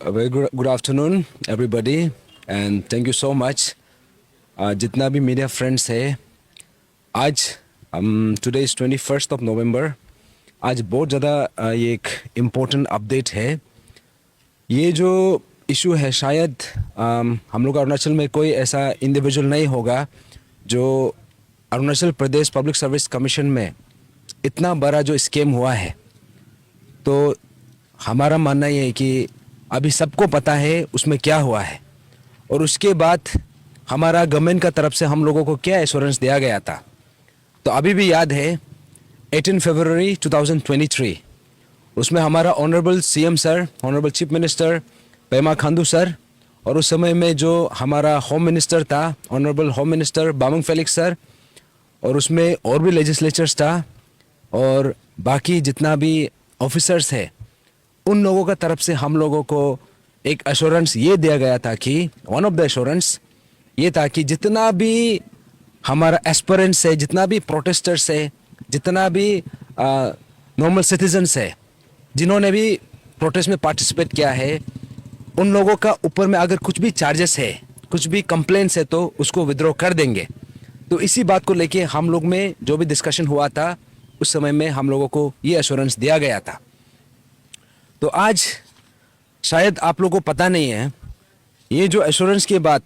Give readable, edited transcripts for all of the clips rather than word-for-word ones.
A very good afternoon, everybody, and thank you so much. जितना भी media friends है, आज today is 21st of November. आज बहुत ज़्यादा ये एक इम्पोर्टेंट अपडेट है. ये जो इशू है शायद हम लोग अरुणाचल में कोई ऐसा इंडिविजुअल नहीं होगा जो Arunachal Pradesh public service commission में इतना बड़ा जो स्कैम हुआ है. तो हमारा मानना ये है कि अभी सबको पता है उसमें क्या हुआ है, और उसके बाद हमारा गवर्नमेंट का तरफ से हम लोगों को क्या एश्योरेंस दिया गया था. तो अभी भी याद है 18 फरवरी 2023, उसमें हमारा honourable CM sir, honourable chief minister Pema Khandu sir, और उस समय में जो हमारा होम मिनिस्टर था honourable home minister Bamang Felix sir, और उसमें और भी लेजिस्लेचर्स था और बाकी जितना भी ऑफिसर्स है, उन लोगों का तरफ से हम लोगों को एक एश्योरेंस ये दिया गया था कि वन ऑफ द एश्योरेंस ये था कि जितना भी हमारा एस्पिरेंट्स है, जितना भी प्रोटेस्टर्स है, जितना भी नॉर्मल सिटीजन्स है जिन्होंने भी प्रोटेस्ट में पार्टिसिपेट किया है, उन लोगों का ऊपर में अगर कुछ भी चार्जेस है, कुछ भी कंप्लेंट्स है, तो उसको विड्रॉ कर देंगे. तो इसी बात को लेके हम लोग में जो भी डिस्कशन हुआ था उस समय में हम लोगों को ये एश्योरेंस दिया गया था. तो आज शायद आप लोगों को पता नहीं है, ये जो एश्योरेंस के बाद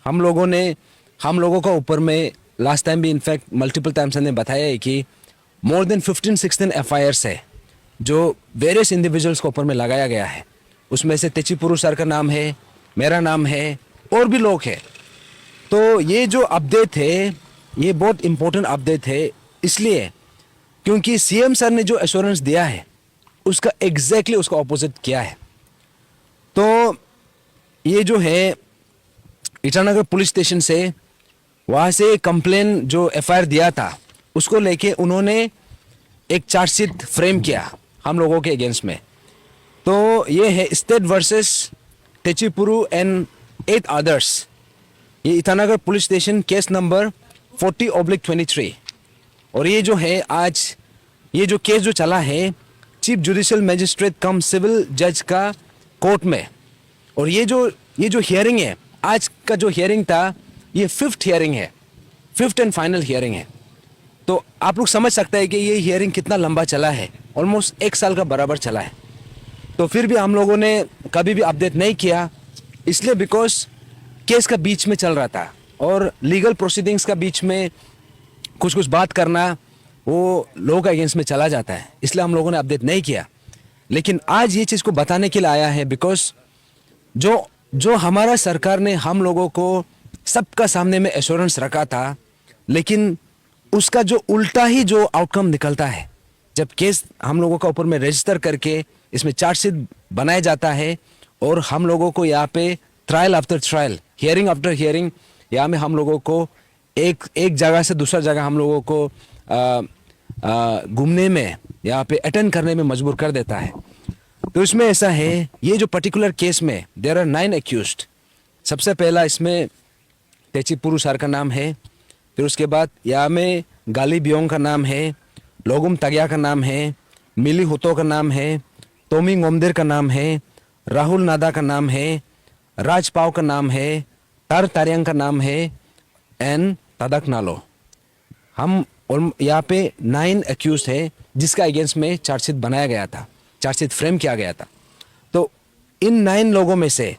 हम लोगों का ऊपर में लास्ट टाइम भी इनफैक्ट मल्टीपल टाइम्स हमने बताया है कि मोर देन 15-16 एफआईआर्स है जो वेरियस इंडिविजुअल्स के ऊपर में लगाया गया है. उसमें से तेचीपुरु सर का नाम है, मेरा नाम है, और भी लोग हैं. तो ये जो अपडेट है ये बहुत इम्पोर्टेंट अपडेट है, इसलिए क्योंकि सीएम सर ने जो एश्योरेंस दिया है उसका एग्जैक्टली उसका ऑपोजिट किया है. तो ये जो है ईटानगर पुलिस स्टेशन से वहाँ से कंप्लेन जो एफआईआर दिया था उसको लेके उन्होंने एक चार्जशीट फ्रेम किया हम लोगों के अगेंस्ट में. तो ये है स्टेट वर्सेस तेचीपुरु एंड 8 अदर्स. ये Itanagar police station case number 40/23. और ये जो है आज ये जो केस जो चला है चीफ जुडिशियल मजिस्ट्रेट कम सिविल जज का कोर्ट में. और ये जो हियरिंग है, आज का जो हियरिंग था ये 5th हियरिंग है, 5th एंड फाइनल हियरिंग है. तो आप लोग समझ सकते हैं कि ये हियरिंग कितना लंबा चला है, ऑलमोस्ट 1 साल का बराबर चला है. तो फिर भी हम लोगों ने कभी भी अपडेट नहीं किया, इसलिए बिकॉज केस का बीच में चल रहा था और लीगल प्रोसीडिंग्स का बीच में कुछ बात करना वो लोगों के अगेंस्ट में चला जाता है, इसलिए हम लोगों ने अपडेट नहीं किया. लेकिन आज ये चीज़ को बताने के लिए आया है बिकॉज जो हमारा सरकार ने हम लोगों को सबका सामने में एश्योरेंस रखा था, लेकिन उसका जो उल्टा ही जो आउटकम निकलता है जब केस हम लोगों का ऊपर में रजिस्टर करके इसमें चार्जशीट बनाया जाता है और हम लोगों को यहाँ पे trial after trial, hearing after hearing, यहाँ में हम लोगों को एक जगह से दूसरा जगह हम लोगों को घूमने में, यहाँ पे अटेंड करने में मजबूर कर देता है. तो इसमें ऐसा है, ये जो पर्टिकुलर केस में देयर आर 9 एक्यूज्ड. सबसे पहला इसमें तेचीपुरु सर का नाम है, फिर उसके बाद यहाँ में गाली बियोंग का नाम है, लोगुम तग्या का नाम है, मिली हुतो का नाम है, तोमिंग ओमदेर का नाम है, राहुल नादा का नाम है, राज पाव का नाम है, तार तारियांग का नाम है, एंड तदक नालो. हम यहाँ पे 9 एक्यूज है जिसका अगेंस्ट में चार्जशीट बनाया गया था, चार्जशीट फ्रेम किया गया था. तो इन 9 लोगों में से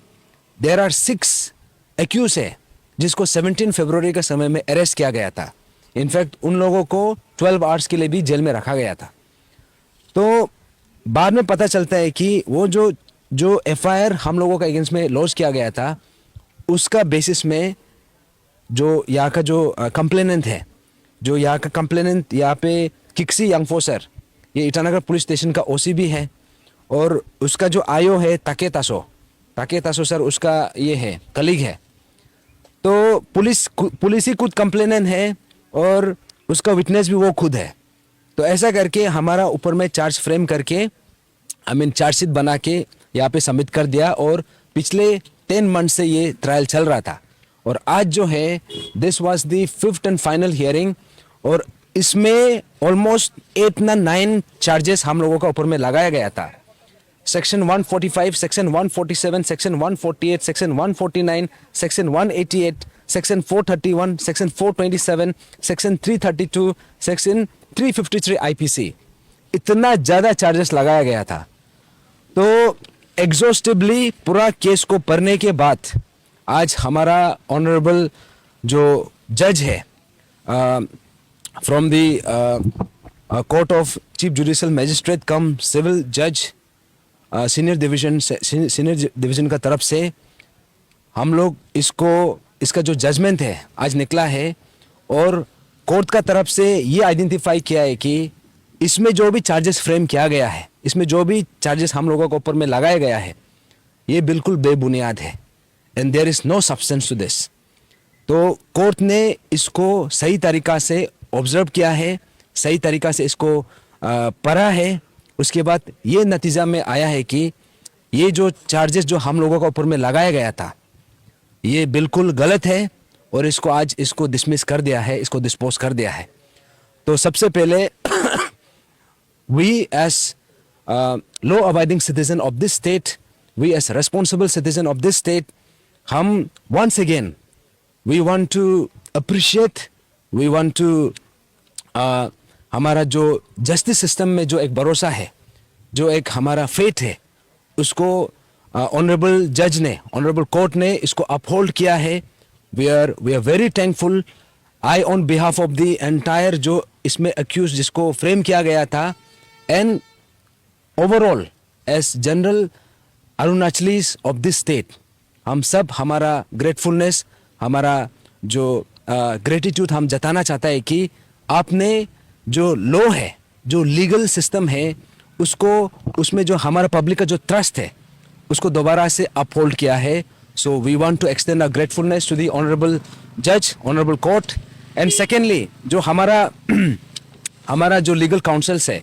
देयर आर 6 एक्यूज है जिसको 17 फरवरी का समय में अरेस्ट किया गया था. इनफैक्ट उन लोगों को 12 आवर्स के लिए भी जेल में रखा गया था. तो बाद में पता चलता है कि वो जो एफआईआर हम लोगों का अगेंस्ट में लॉन्च किया गया था उसका बेसिस में जो यहाँ का जो कंप्लेनेंट है, जो यहाँ का कंप्लेनेंट यहाँ पे किक्सी यांगफो सर, ये ईटानगर पुलिस स्टेशन का ओसी भी है, और उसका जो आयो है ताके तासो सर, उसका ये है कलीग है. तो पुलिस ही खुद कंप्लेनेंट है और उसका विटनेस भी वो खुद है. तो ऐसा करके हमारा ऊपर में चार्ज फ्रेम करके चार्जशीट बना के यहाँ पे सबमिट कर दिया, और पिछले 10 मंथ से ये ट्रायल चल रहा था. और आज जो है this was the 5th and final hearing, और इसमें ऑलमोस्ट 8 या 9 चार्जेस हम लोगों का ऊपर में लगाया गया था. Section 145, Section 147, Section 148, Section 149, Section 188, Section 431, Section 427, Section 332, Section 353 IPC. इतना ज़्यादा चार्जेस लगाया गया था. तो एग्जॉस्टिवली पूरा केस को पढ़ने के बाद आज हमारा ऑनरेबल जो जज है from the court of chief judicial magistrate cum civil जज सीनियर डिवीज़न का तरफ से हम लोग इसका जो जजमेंट है आज निकला है और कोर्ट का तरफ से ये आइडेंटिफाई किया है कि इसमें जो भी चार्जेस फ्रेम किया गया है, इसमें जो भी चार्जेस हम लोगों के ऊपर में लगाया गया है, ये बिल्कुल बेबुनियाद है and there is no substance to this. तो कोर्ट ने इसको सही तरीक़ा से ऑब्जर्व किया है, सही तरीक़ा से इसको पढ़ा है. उसके बाद ये नतीजा में आया है कि ये जो चार्जेस जो हम लोगों के ऊपर में लगाया गया था ये बिल्कुल गलत है और इसको डिसमिस कर दिया है, इसको डिस्पोज कर दिया है. तो सबसे पहले we as law abiding citizen of this state, we as responsible citizen of this state, हम once again we want to appreciate, we want to हमारा जो जस्टिस सिस्टम में जो एक भरोसा है, जो एक हमारा फेथ है, उसको ऑनरेबल जज ने, ऑनरेबल कोर्ट ने इसको अपहोल्ड किया है. We are very thankful. I on behalf of the entire जो इसमें अक्यूज जिसको फ्रेम किया गया था and overall as general Arunachalees of this state, हम सब हमारा ग्रेटफुलनेस, हमारा जो ग्रेटिट्यूड हम जताना चाहता है कि आपने जो लॉ है, जो लीगल सिस्टम है, उसमें जो हमारा पब्लिक का जो ट्रस्ट है उसको दोबारा से अपहोल्ड किया है. So we want to extend our gratefulness to the honourable जज, ऑनरेबल कोर्ट. एंड सेकेंडली जो हमारा जो लीगल काउंसिल्स है,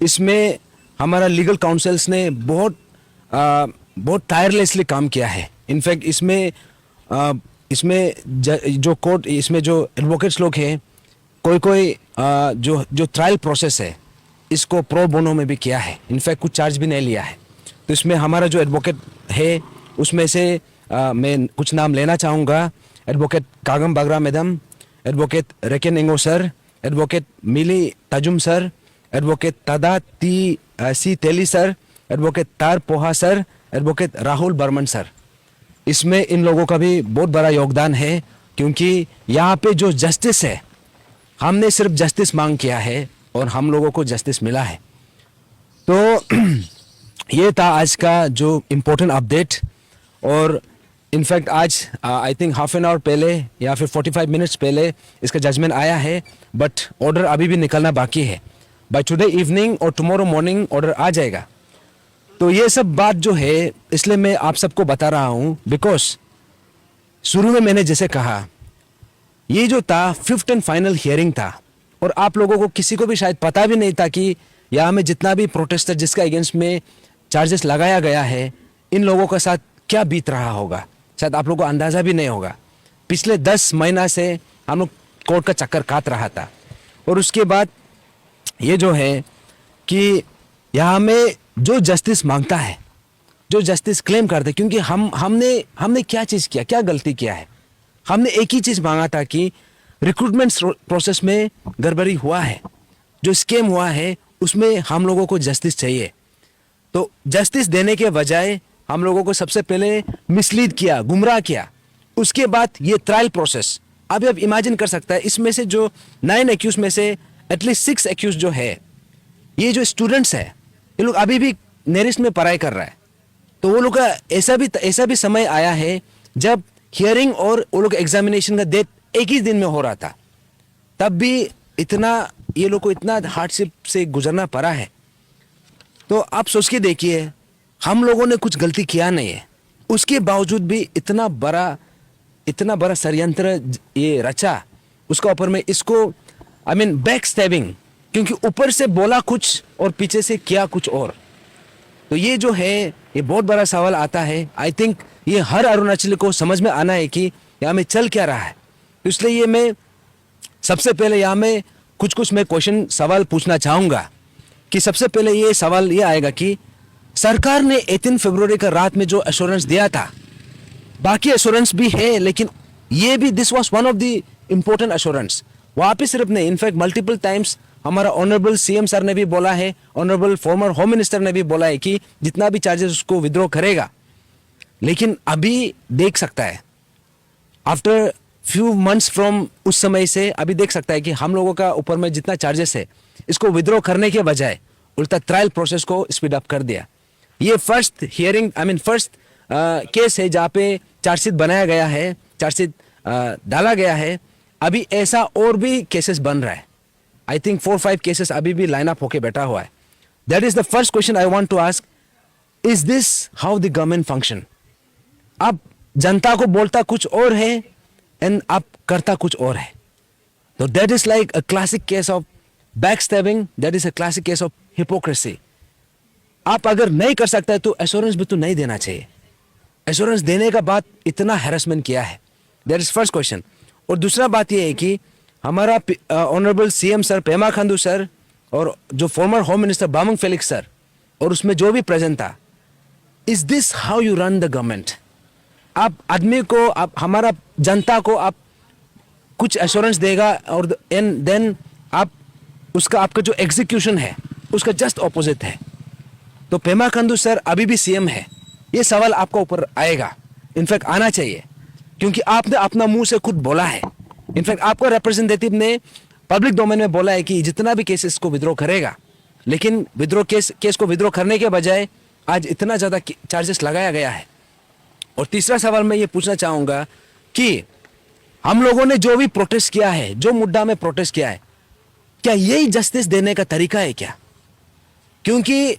इसमें हमारा लीगल काउंसिल्स ने बहुत टायरलेसली काम किया है. इनफैक्ट इसमें जो कोर्ट, इसमें जो एडवोकेट्स लोग हैं, कोई जो ट्रायल प्रोसेस है इसको प्रो बोनो में भी किया है. इनफैक्ट कुछ चार्ज भी नहीं लिया है. तो इसमें हमारा जो एडवोकेट है उसमें से मैं कुछ नाम लेना चाहूँगा. Advocate Kagam Bagra madam, advocate Reken Ingo sir, advocate Mili Tajum sir, advocate Tada C Teli sir, advocate Tar Poha sir, advocate Rahul Barman sir. इसमें इन लोगों का भी बहुत बड़ा योगदान है क्योंकि यहाँ पे जो जस्टिस है, हमने सिर्फ जस्टिस मांग किया है और हम लोगों को जस्टिस मिला है. तो ये था आज का जो इम्पोर्टेंट अपडेट. और इनफैक्ट आज I think half an hour पहले या फिर 45 मिनट्स पहले इसका जजमेंट आया है, बट ऑर्डर अभी भी निकलना बाकी है. बाय टुडे इवनिंग और टुमारो मॉर्निंग ऑर्डर आ जाएगा. तो ये सब बात जो है, इसलिए मैं आप सबको बता रहा हूँ बिकॉज शुरू में मैंने जैसे कहा, ये जो था 5th एंड फाइनल हियरिंग था और आप लोगों को किसी को भी शायद पता भी नहीं था कि यहाँ में जितना भी प्रोटेस्टर जिसका अगेंस्ट में चार्जेस लगाया गया है, इन लोगों के साथ क्या बीत रहा होगा. शायद आप लोगों को अंदाज़ा भी नहीं होगा. पिछले 10 महीना से हम लोग कोर्ट का चक्कर काट रहा था. और उसके बाद ये जो है कि यहाँ में जो जस्टिस मांगता है, जो जस्टिस क्लेम करते हैं, क्योंकि हमने क्या चीज़ किया, क्या गलती किया है. हमने एक ही चीज़ मांगा था कि रिक्रूटमेंट प्रोसेस में गड़बड़ी हुआ है, जो स्कैम हुआ है उसमें हम लोगों को जस्टिस चाहिए. तो जस्टिस देने के बजाय हम लोगों को सबसे पहले मिसलीड किया, गुमराह किया. उसके बाद ये ट्रायल प्रोसेस, अभी आप इमेजिन कर सकता है, इसमें से जो 9 एक्यूज में से एटलीस्ट 6 एक्यूज जो है, ये जो स्टूडेंट्स है, ये लोग अभी भी नेरिस्ट में पढ़ाई कर रहा है. तो वो लोग का ऐसा भी समय आया है जब हियरिंग और वो लोग एग्जामिनेशन का डेट एक ही दिन में हो रहा था. तब भी ये लोग को इतना हार्डशिप से गुजरना पड़ा है. तो आप सोच के देखिए, हम लोगों ने कुछ गलती किया नहीं है, उसके बावजूद भी इतना बड़ा षड्यंत्र ये रचा. उसका ऊपर में इसको बैक स्टैबिंग, क्योंकि ऊपर से बोला कुछ और पीछे से किया कुछ और. तो ये जो है, ये बहुत बड़ा सवाल आता है. आई थिंक ये हर अरुणाचली को समझ में आना है कि यहाँ में चल क्या रहा है. इसलिए ये मैं सबसे पहले यहाँ में कुछ मैं क्वेश्चन सवाल पूछना चाहूँगा. कि सबसे पहले ये सवाल ये आएगा कि सरकार ने 18 फरवरी का रात में जो एश्योरेंस दिया था, बाकी एश्योरेंस भी है, लेकिन ये भी this was one of the important assurance. वहां पे सिर्फ नहीं, इनफैक्ट मल्टीपल टाइम्स हमारा ऑनरेबल सीएम सर ने भी बोला है, ऑनरेबल फॉर्मर होम मिनिस्टर ने भी बोला है कि जितना भी चार्जेस उसको विड्रॉ करेगा। लेकिन अभी देख सकता है आफ्टर फ्यू मंथ्स फ्रॉम उस समय से अभी देख सकता है कि हम लोगों का ऊपर में जितना चार्जेस है इसको विड्रॉ करने के बजाय उल्टा ट्रायल प्रोसेस को स्पीड अप कर दिया। ये फर्स्ट हियरिंग फर्स्ट केस है जहाँ पे चार्जशीट बनाया गया है, चार्जशीट डाला गया है। अभी ऐसा और भी केसेस बन रहा है। आई थिंक 4-5 केसेस अभी भी लाइन अप होके बैठा हुआ है। That is the first question I want to ask, is this how the government function? आप जनता को बोलता कुछ और है एंड आप करता कुछ और है। तो that is like a classic case of backstabbing, that is a classic case of hypocrisy. आप अगर नहीं कर सकता है तो एश्योरेंस भी तो नहीं देना चाहिए। एश्योरेंस देने का बाद इतना हैरेसमेंट किया है, दैट इज फर्स्ट क्वेश्चन। और दूसरा बात यह है कि हमारा honourable CM sir Pema Khandu sir और जो farmer home minister Bamang Felix sir और उसमें जो भी प्रेजेंट था, is this how you run the government? आप आदमी को, आप हमारा जनता को आप कुछ एश्योरेंस देगा और एंड देन आप उसका आपका जो एग्जीक्यूशन है उसका जस्ट ऑपोजिट है। तो पेमा खांडू सर अभी भी सीएम है, ये सवाल आपका ऊपर आएगा, इनफैक्ट आना चाहिए, क्योंकि आपने अपना मुंह से खुद बोला है। इनफैक्ट आपका रिप्रेजेंटेटिव ने पब्लिक डोमेन में बोला है कि जितना भी केसेस को विड्रॉ करेगा, लेकिन विड्रॉ केस को विड्रॉ करने के बजाय आज इतना ज्यादा चार्जेस लगाया गया है। और तीसरा सवाल मैं ये पूछना चाहूंगा कि हम लोगों ने जो भी प्रोटेस्ट किया है, जो मुद्दा में प्रोटेस्ट किया है, क्या यही जस्टिस देने का तरीका है क्या? क्योंकि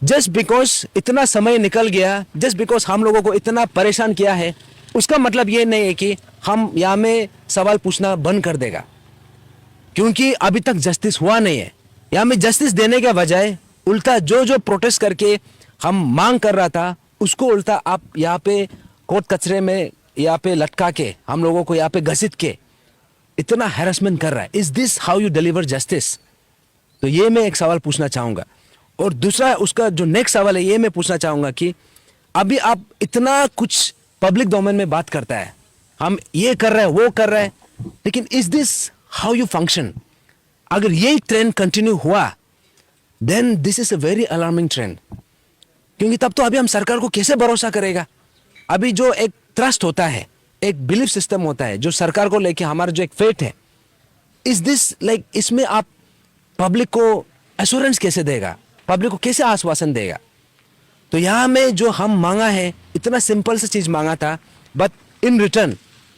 जस्ट बिकॉज इतना समय निकल गया, जस्ट बिकॉज हम लोगों को इतना परेशान किया है, उसका मतलब ये नहीं है कि हम यहाँ में सवाल पूछना बंद कर देगा, क्योंकि अभी तक जस्टिस हुआ नहीं है। यहाँ में जस्टिस देने के बजाय उल्टा जो जो प्रोटेस्ट करके हम मांग कर रहा था उसको उल्टा आप यहाँ पे कोर्ट कचरे में यहाँ पे लटका के हम लोगों को यहाँ पे घसीट के इतना हैरेसमेंट कर रहा है। Is this how you deliver justice? तो ये मैं एक सवाल पूछना चाहूंगा। और दूसरा उसका जो नेक्स्ट सवाल है ये मैं पूछना चाहूंगा कि अभी आप इतना कुछ पब्लिक डोमेन में बात करता है, हम ये कर रहे हैं वो कर रहे हैं, लेकिन is this how you function? अगर यही ट्रेंड कंटिन्यू हुआ then this is a very alarming trend, क्योंकि तब तो अभी हम सरकार को कैसे भरोसा करेगा? अभी जो एक ट्रस्ट होता है, एक बिलीफ सिस्टम होता है जो सरकार को लेके हमारा जो एक फेट है, इज दिस लाइक इसमें आप पब्लिक को एश्योरेंस कैसे देगा, पब्लिक को कैसे आश्वासन देगा? तो यहां में जो हम मांगा है, इतना सिंपल सा चीज मांगा था, but in return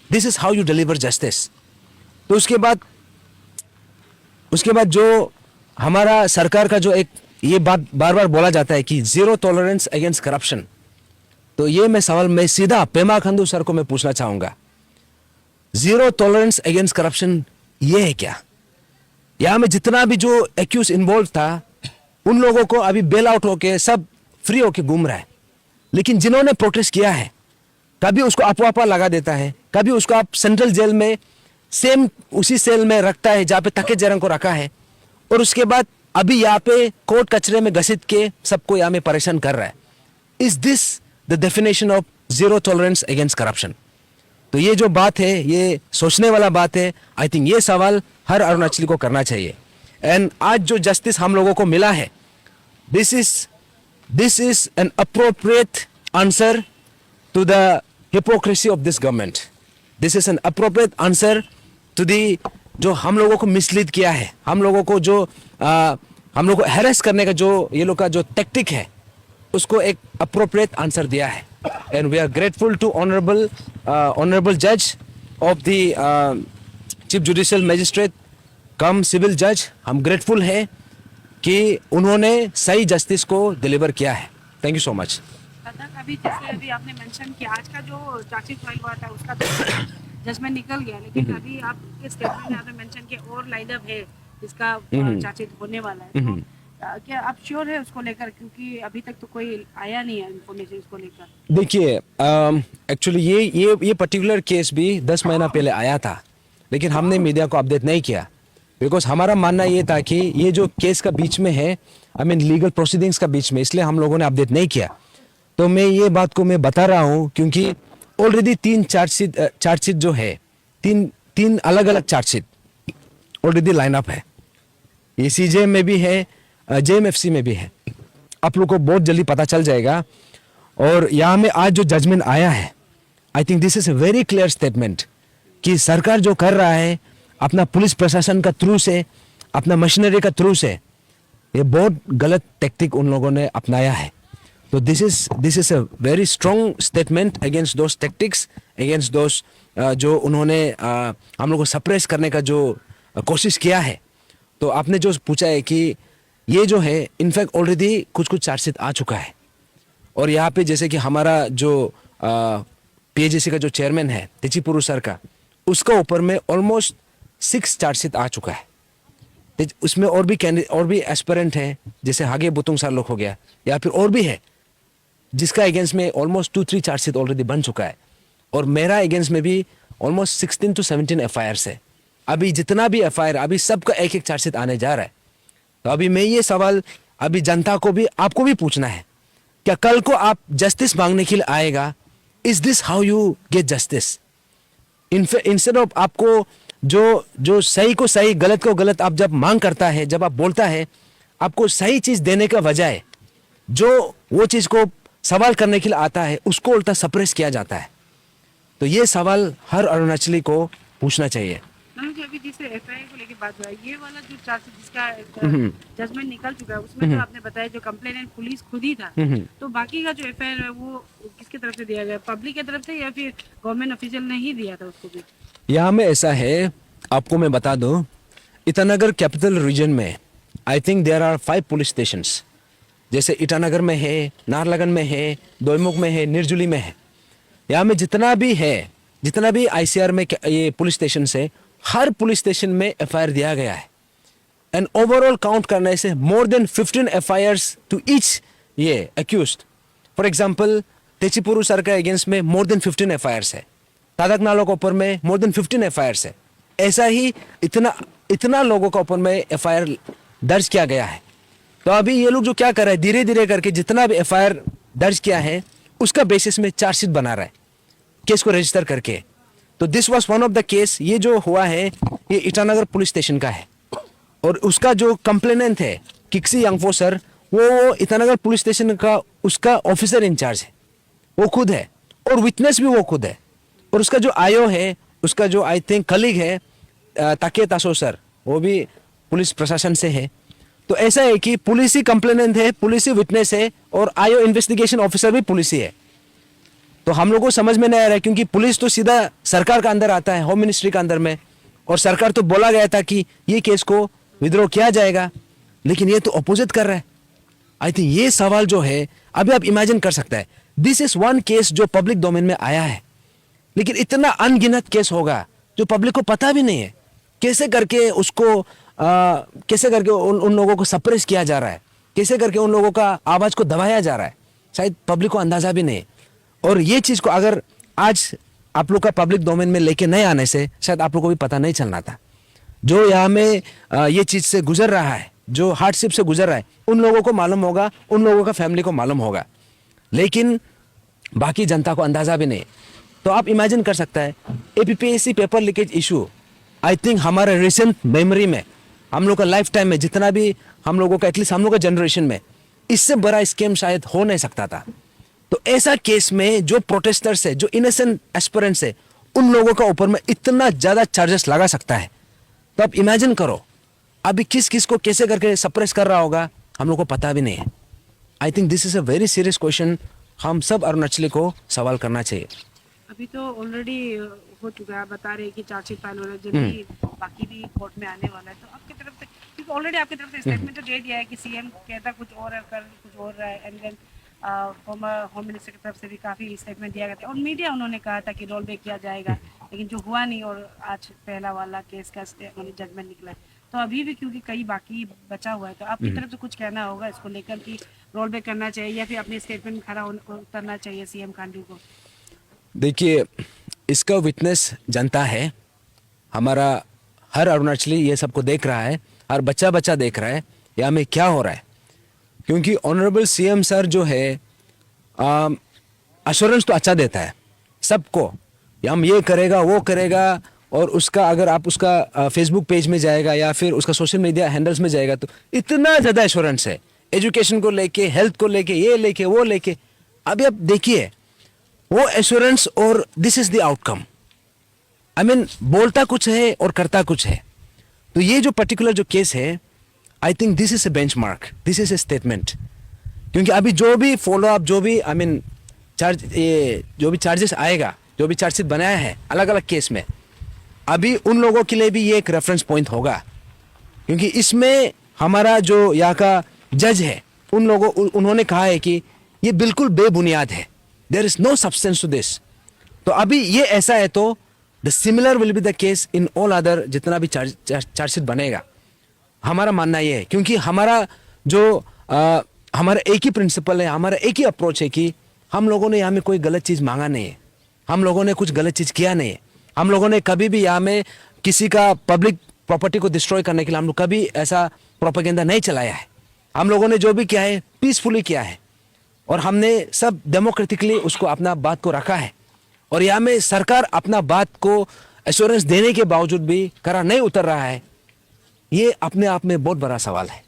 this is how you deliver justice. तो उसके बाद जो हमारा सरकार का जो एक ये बात बार बार बोला जाता है कि जीरो टॉलरेंस अगेंस्ट करप्शन। तो ये मैं सवाल मैं सीधा पेमा खांडू सर को मैं पूछना चाहूंगा, जीरो टॉलरेंस अगेंस्ट करप्शन ये है क्या? यहां में जितना भी जो एक्यूज इन्वॉल्व था उन लोगों को अभी बेल आउट होके सब फ्री होके घूम रहा है, लेकिन जिन्होंने प्रोटेस्ट किया है कभी उसको अफवाह लगा देता है, कभी उसको आप सेंट्रल जेल में सेम उसी सेल में रखता है जहां पे तके जरंग को रखा है, और उसके बाद अभी यहाँ पे कोर्ट कचरे में घसीट के सबको यहाँ में परेशान कर रहा है। Is this the definition of zero tolerance against corruption? तो ये जो बात है ये सोचने वाला बात है। आई थिंक ये सवाल हर अरुणाचली को करना चाहिए। एंड आज जो जस्टिस हम लोगों को मिला है, this is an appropriate answer to the hypocrisy of this government. This is an appropriate answer to the जो हम लोगों को मिसलीड किया है, हम लोगों को जो हम लोग को हैरेस करने का जो ये लोग का जो टेक्टिक है उसको एक अप्रोप्रिएट आंसर दिया है। And we are grateful to honourable जज of the chief judicial magistrate come civil जज। हम ग्रेटफुल है कि उन्होंने सही जस्टिस को डिलीवर किया है। Thank you so much. अभी जैसे अभी आपने मेंशन किया आज का जो चार्जशीट फाइल हुआ था उसका तो जजमेंट निकल गया, लेकिन अभी आपके स्टेटमेंट में आपने मेंशन किया और लाइन अप है इसका चार्जशीट होने वाला है, तो क्या आप श्योर है उसको लेकर? क्योंकि अभी तक तो कोई आया नहीं है इन्फॉर्मेशन इसको लेकर। देखिए एक्चुअली ये पर्टिकुलर केस भी 10 महीना पहले आया था, लेकिन हमने मीडिया को अपडेट नहीं किया, बिकॉज हमारा मानना ये था कि ये जो केस का बीच में है, आई मीन लीगल प्रोसीडिंग्स का बीच में, इसलिए हम लोगों ने अपडेट नहीं किया। तो मैं ये बात को मैं बता रहा हूँ क्योंकि ऑलरेडी 3 चार्जशीट जो है, तीन अलग अलग चार्जशीट ऑलरेडी लाइन अप है। ये सीजे में भी है, जेएमएफसी में भी है। आप लोग को बहुत जल्दी पता चल जाएगा। और यहाँ में आज जो जजमेंट आया है, I think this is a very clear statement कि सरकार जो कर रहा है अपना पुलिस प्रशासन का थ्रू से, अपना मशीनरी का थ्रू से, ये बहुत गलत टेक्टिक उन लोगों ने अपनाया है। तो this is a very strong statement against those tactics, against those जो उन्होंने हम लोग को सप्रेस करने का जो कोशिश किया है। तो आपने जो पूछा है कि ये जो है इनफैक्ट ऑलरेडी कुछ चार्जशीट आ चुका है। और यहाँ पे जैसे कि हमारा जो पीएचडीसी का जो चेयरमैन है तेचीपुरु सर का, उसका ऊपर में ऑलमोस्ट 6 चार्जशीट आ चुका है। उसमें और भी कैंडिडेट और भी एस्पिरेंट है, जैसे हागे बुतुंग सर लोग हो गया, या फिर और भी है जिसका अगेंस्ट में ऑलमोस्ट 2-3 चार्जशीट ऑलरेडी बन चुका है। और मेरा अगेंस्ट में भी ऑलमोस्ट 16 to 17 एफआईआर है। अभी जितना भी एफआईआर, अभी सबका एक चार्जशीट आने जा रहा है। तो अभी मैं ये सवाल अभी जनता को भी, आपको भी पूछना है, क्या कल को आप जस्टिस मांगने के लिए आएगा? Is this how you get justice? Instead of आपको जो सही को सही, गलत को गलत आप जब मांग करता है, जब आप बोलता है, आपको सही चीज देने का बजाय जो वो चीज को सवाल करने के लिए आता है उसको उल्टा सप्रेस किया जाता है। तो ये सवाल हर अरुणाचली को पूछना चाहिए। मुझे अभी जिस एफआईआर को लेके बात हुआ है, ये वाला जो चार्ज जिसका जजमेंट निकल चुका है, उसमें जो आपने बताया जो कंप्लेनेंट पुलिस खुद ही था, तो बाकी का जो एफआईआर है वो किसकी तरफ से दिया गया? पब्लिक की तरफ से या फिर गवर्नमेंट ऑफिशियल ने ही दिया था उसको भी? यहाँ में ऐसा है, आपको मैं बता दूं, ईटानगर कैपिटल रीजन में I think there are 5 police stations. जैसे ईटानगर में है, नाहरलगन में है, दोईमुख में है, निर्जुली में है। यहाँ में जितना भी आईसीआर में ये पुलिस स्टेशन है, हर पुलिस स्टेशन में एफआईआर दिया गया है। एंड ओवरऑल काउंट करने से more than 15 FIRs to each ये accused. For example Techipuru sir के अगेंस्ट में मोर देन 15 एफआईआर्स है, तादक नालों के ऊपर में मोर देन 15 एफआईआर्स है। ऐसा ही इतना लोगों के ऊपर में एफआईआर दर्ज किया गया है। तो अभी ये लोग जो क्या कर रहे हैं, धीरे धीरे करके जितना भी एफआईआर दर्ज किया है उसका बेसिस में चार्जशीट बना रहा है, केस को रजिस्टर करके। तो this was one of the case. ये जो हुआ है ये ईटानगर पुलिस स्टेशन का है, और उसका जो कंप्लेनेंट है किक्सी यांगफो सर, वो ईटानगर पुलिस स्टेशन का उसका ऑफिसर इंचार्ज है, वो खुद है, और विटनेस भी वो खुद है। और उसका जो आयो है, उसका जो आई थिंक कलीग है ताके तासो सर, वो भी पुलिस प्रशासन से है। तो ऐसा है कि पुलिस ही कंप्लेनेंट है, पुलिस ही विटनेस है, और आयो इन्वेस्टिगेशन ऑफिसर भी पुलिस ही है। तो हम लोगों को समझ में नहीं आ रहा है, क्योंकि पुलिस तो सीधा सरकार का अंदर आता है, होम मिनिस्ट्री का अंदर में, और सरकार तो बोला गया था कि ये केस को विद्रोह किया जाएगा, लेकिन ये तो अपोजिट कर रहा है। आई थिंक ये सवाल जो है, अभी आप इमेजिन कर सकते हैं, दिस इज वन केस जो पब्लिक डोमेन में आया है, लेकिन इतना अनगिनत केस होगा जो पब्लिक को पता भी नहीं है। कैसे करके उसको कैसे करके उन लोगों को सप्रेस किया जा रहा है, कैसे करके उन लोगों का आवाज को दबाया जा रहा है, शायद पब्लिक को अंदाजा भी नहीं। और ये चीज को अगर आज आप लोग का पब्लिक डोमेन में लेके नहीं आने से शायद आप लोग को भी पता नहीं चलना था। जो यहाँ में ये चीज से गुजर रहा है, जो हार्डशिप से गुजर रहा है, उन लोगों को मालूम होगा, उन लोगों का फैमिली को मालूम होगा, लेकिन बाकी जनता को अंदाजा भी नहीं। तो आप इमेजिन कर सकता है, APPSC paper leakage issue, I think हमारे रिसेंट मेमोरी में, हम लोग का लाइफ टाइम में, जितना भी हम लोगों का, एटलीस्ट हम लोग का जनरेशन में, इससे बड़ा स्कैम शायद हो नहीं सकता था। तो ऐसा केस में जो प्रोटेस्टर्स है, जो इनोसेंट एस्पिरेंट्स है, उन लोगों का ऊपर में इतना ज्यादा चार्जेस लगा सकता है। तो आप इमेजिन करो अभी किस किस को कैसे करके सप्रेस कर रहा होगा, हम लोग को पता भी नहीं है। I think this is a very serious question, हम सब अरुणाचली को सवाल करना चाहिए। अभी तो ऑलरेडी हो चुका है, बता रहे हैं कि चार्जशीट फाइल हो रहा है, जल्दी बाकी भी कोर्ट में आने वाला है। तो आपकी तरफ से, क्योंकि ऑलरेडी आपकी तरफ से स्टेटमेंट तो दे दिया है कि सीएम कहता कुछ और है, कर कुछ और रहा है, and then former home minister की तरफ से भी काफ़ी स्टेटमेंट दिया गया था, और मीडिया उन्होंने कहा था कि रोल बैक किया जाएगा, लेकिन जो हुआ नहीं, और आज पहला वाला केस का जजमेंट निकला है। तो अभी भी क्योंकि कई बाकी बचा हुआ है, तो आपकी तरफ से कुछ कहना होगा इसको लेकर कि रोल बैक करना चाहिए या फिर अपने स्टेटमेंट खड़ा उतरना चाहिए सीएम खांडू को? देखिए, इसका विटनेस जनता है, हमारा हर अरुणाचली ये सबको देख रहा है, हर बच्चा देख रहा है यहाँ में क्या हो रहा है। क्योंकि ऑनरेबल सीएम सर जो है अश्योरेंस तो अच्छा देता है सबको, हम ये करेगा वो करेगा, और उसका अगर आप उसका फेसबुक पेज में जाएगा या फिर उसका सोशल मीडिया हैंडल्स में जाएगा तो इतना ज़्यादा एश्योरेंस है एजुकेशन को लेके, हेल्थ को लेके, ये लेके वो लेके। अभी आप देखिए वो एश्योरेंस और this is the outcome. I mean बोलता कुछ है और करता कुछ है। तो ये जो पर्टिकुलर जो केस है, I think this is a benchmark, this is a statement. क्योंकि अभी जो भी फॉलो अप, जो भी आई मीन जो भी चार्जेस आएगा, जो भी चार्जशीट बनाया है अलग अलग केस में, अभी उन लोगों के लिए भी ये एक रेफरेंस पॉइंट होगा। क्योंकि इसमें हमारा जो यहाँ का जज है, उन्होंने कहा है कि ये बिल्कुल बेबुनियाद है, there is no substance to this. तो अभी ये ऐसा है तो the similar will be the case in all other, जितना भी चार्जशीट बनेगा। हमारा मानना ये है, क्योंकि हमारा जो हमारा एक ही प्रिंसिपल है, हमारा एक ही अप्रोच है कि हम लोगों ने यहाँ में कोई गलत चीज़ मांगा नहीं है, हम लोगों ने कुछ गलत चीज़ किया नहीं है, हम लोगों ने कभी भी यहाँ में किसी का पब्लिक प्रॉपर्टी को डिस्ट्रॉय करने के लिए हम लोग कभी ऐसा प्रोपेगेंडा नहीं चलाया है। हम लोगों ने जो भी किया है पीसफुली किया है, और हमने सब डेमोक्रेटिकली उसको अपना बात को रखा है। और यहाँ में सरकार अपना बात को एश्योरेंस देने के बावजूद भी करा नहीं उतर रहा है, ये अपने आप में बहुत बड़ा सवाल है।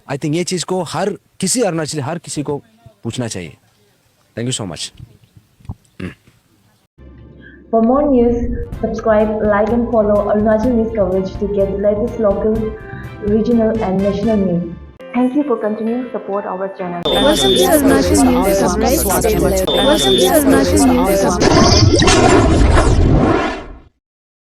आई थिंक ये चीज़ को हर किसी अरुणाचली, हर किसी को पूछना चाहिए। Thank you so much. For more news, subscribe, like and follow Arunachal News coverage to get the latest local, regional and national news. Thank you for continuing to support our channel. Welcome to Arunachal News coverage. Welcome to Arunachal News coverage.